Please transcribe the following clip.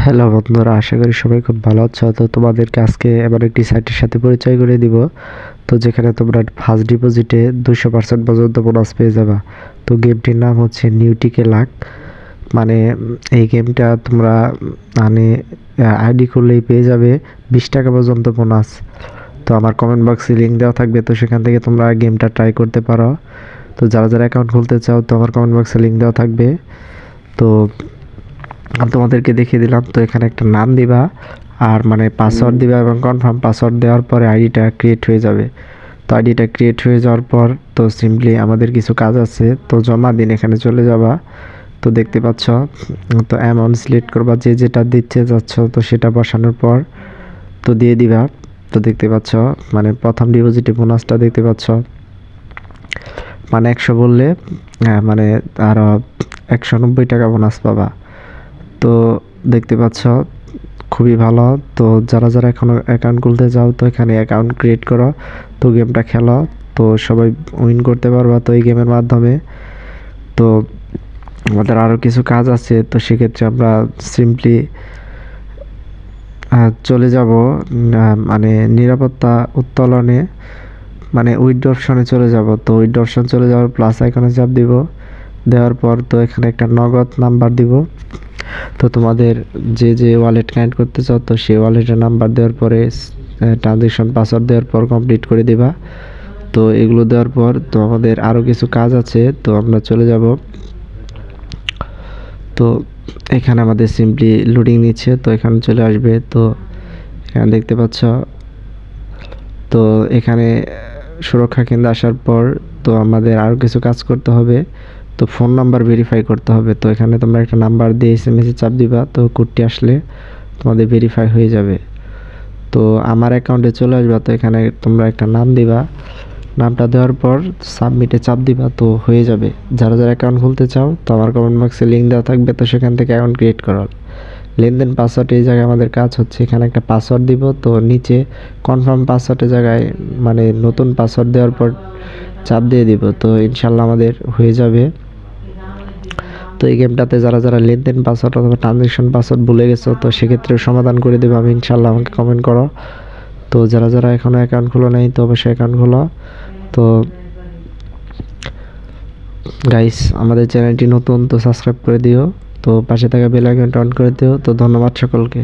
Hello বন্ধুরা, আশা করি সবাই খুব ভালো আছো। তো তোমাদেরকে আজকে এমন একটি সাইটের সাথে পরিচয় করে দিব, তো যেখানে তোমরা ফার্স্ট ডিপোজিটে 200% পর্যন্ত বোনাস পেয়ে যাবা। তো গেমটির নাম হচ্ছে নিউটিকে লাক। মানে এই গেমটা তোমরা মানে আইডি করলেই পেয়ে যাবে 20 টাকা পর্যন্ত বোনাস। তো আমার কমেন্ট বক্সে লিঙ্ক দেওয়া থাকবে, তো সেখান থেকে তোমরা গেমটা ট্রাই করতে পারো। তো যারা যারা অ্যাকাউন্ট খুলতে চাও, তো আমার কমেন্ট বক্সে লিঙ্ক দেওয়া থাকবে। তো আমি তোমাদেরকে দেখিয়ে দিলাম। তো এখানে একটা নাম দিবা, আর মানে পাসওয়ার্ড দিবা, এবং কনফার্ম পাসওয়ার্ড দেওয়ার পরে আইডিটা ক্রিয়েট হয়ে যাবে। তো আইডিটা ক্রিয়েট হয়ে যাওয়ার পর তো সিম্পলি আমাদের কিছু কাজ আছে, তো জমা দিন এখানে চলে যাবা। তো দেখতে পাচ্ছ, তো অ্যামাউন্ট সিলেক্ট করবা, যে যেটা দিতে যাচ্ছ তো সেটা বসানোর পর তো দিয়ে দিবা। তো দেখতে পাচ্ছ মানে প্রথম ডিপোজিটে বোনাসটা দেখতে পাচ্ছ, মানে 100 বললে মানে আরও 190 টাকা বোনাস পাবা। তো দেখতে পাচ্ছ খুবই ভালো। তো যারা যারা এখনও অ্যাকাউন্ট খুলতে চাও, তো এখানে অ্যাকাউন্ট ক্রিয়েট করো, তো গেমটা খেলো, তো সবাই উইন করতে পারবা তো এই গেমের মাধ্যমে। তো আমাদের আরও কিছু কাজ আছে, তো সেক্ষেত্রে আমরা সিম্পলি চলে যাব মানে নিরাপত্তা উত্তোলনে, মানে উইথড্র অপশনে চলে যাব। তো উইথড্র অপশন চলে যাওয়ার প্লাস আইকনে চাপ দিব, দেওয়ার পর তো এখানে একটা নগদ নাম্বার দিব। তো তোমাদের যে যে ওয়ালেট কানেক্ট করতে চাও, তো সেই ওয়ালেটের নাম্বার দেওয়ার পরে ট্রানজেকশন পাসওয়ার্ড দেওয়ার পর কমপ্লিট করে দিবা। তো এগুলো দেওয়ার পর তো আমাদের আরও কিছু কাজ আছে, তো আমরা চলে যাব। তো এখানে আমাদের সিম্পলি লোডিং নিচ্ছে, তো এখানে চলে আসবে। তো এখানে দেখতে পাচ্ছ, তো এখানে সুরক্ষা কেন্দ্রে আসার পর তো আমাদের আরও কিছু কাজ করতে হবে। তো ফোন নাম্বার ভেরিফাই করতে হবে। তো এখানে তোমরা একটা নাম্বার দিয়ে এসএমএসে চাপ দিবা, তো কোডটি আসলে তোমাদের ভেরিফাই হয়ে যাবে। তো আমার অ্যাকাউন্টে চলে আসবা, তো এখানে তোমরা একটা নাম দিবা, নামটা দেওয়ার পর সাবমিটে চাপ দিবা, তো হয়ে যাবে। যারা যারা অ্যাকাউন্ট খুলতে চাও, তো আমার কমেন্ট বক্সে লিঙ্ক দেওয়া থাকবে, তো সেখান থেকে অ্যাকাউন্ট ক্রিয়েট করার লেনদেন পাসওয়ার্ড এই জায়গায় আমাদের কাজ হচ্ছে, এখানে একটা পাসওয়ার্ড দিব, তো নিচে কনফার্ম পাসওয়ার্ডের জায়গায় মানে নতুন পাসওয়ার্ড দেওয়ার পর চাপ দিয়ে দিব, তো ইনশাল্লাহ আমাদের হয়ে যাবে। তো এই গেমটাতে যারা যারা লেনদেন পাসওয়ার্ড অথবা ট্রানজেকশন পাসওয়ার্ড ভুলে গেছো, তো সেক্ষেত্রে সমাধান করে দেবো আমি ইনশাল্লাহ, আমাকে কমেন্ট করো। তো যারা যারা এখনও অ্যাকাউন্ট খোলো নাই, তো অবশ্যই অ্যাকাউন্ট খোলো। তো গাইস, আমাদের চ্যানেলটি নতুন, তো সাবস্ক্রাইব করে দিও, তো পাশে থাকা বেল আইকনটা অন করে দিও। তো ধন্যবাদ সকলকে।